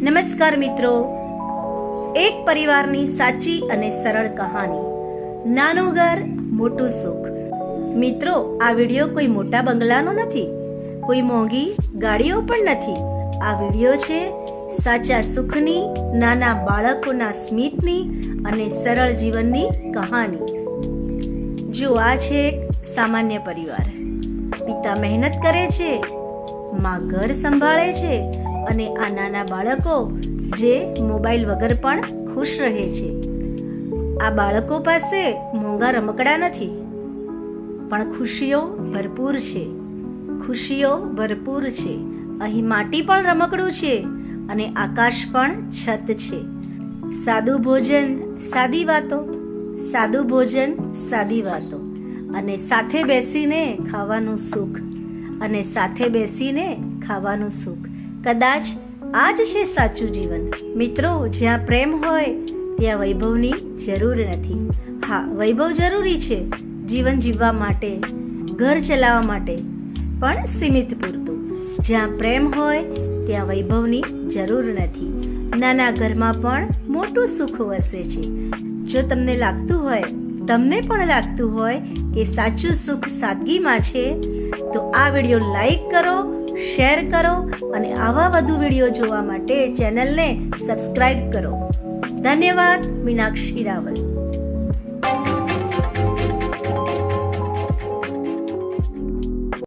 નમસ્કાર મિત્રો, એક પરિવારની સાચી અને સરળ કહાની, નાનું ઘર મોટું સુખ. મિત્રો, આ વિડિયો કોઈ મોટા બંગલાનો નથી, કોઈ મોંઘી ગાડીઓ પણ નથી. આ વિડિયો છે સાચા સુખની, નાના બાળકોના સ્મિતની અને સરળ જીવનની કહાની. જો આ છે એક સામાન્ય પરિવાર. પિતા મહેનત કરે છે, માં ઘર સંભાળે છે અને આ નાના બાળકો જે મોબાઈલ વગર પણ ખુશ રહે છે. આ બાળકો પાસે મોંઘા રમકડા નથી, પણ ખુશીઓ ભરપૂર છે. ખુશીઓ ભરપૂર છે. અહીં માટી પણ રમકડું છે અને આકાશ પણ છત છે. સાદું ભોજન, સાદી વાતો, સાદું ભોજન, સાદી વાતો અને સાથે બેસીને ખાવાનું સુખ, અને સાથે બેસીને ખાવાનું સુખ. કદાચ આ જ છે સાચું જીવન. મિત્રો, જ્યાં પ્રેમ હોય ત્યાં વૈભવની જરૂર નથી. હા, વૈભવ જરૂરી છે જીવન જીવવા માટે, ઘર ચલાવવા માટે, પણ સીમિત પૂરતું. જ્યાં પ્રેમ હોય ત્યાં વૈભવની જરૂર નથી. નાના ઘરમાં પણ મોટું સુખ વસે છે. જો તમને પણ લાગતું હોય કે સાચું સુખ સાદગીમાં છે, તો આ વિડીયો લાઈક કરો, શેર કરો અને આવા વધુ વિડીયો જોવા માટે ચેનલને સબસ્ક્રાઇબ કરો. ધન્યવાદ. મીનાક્ષી રાવલ.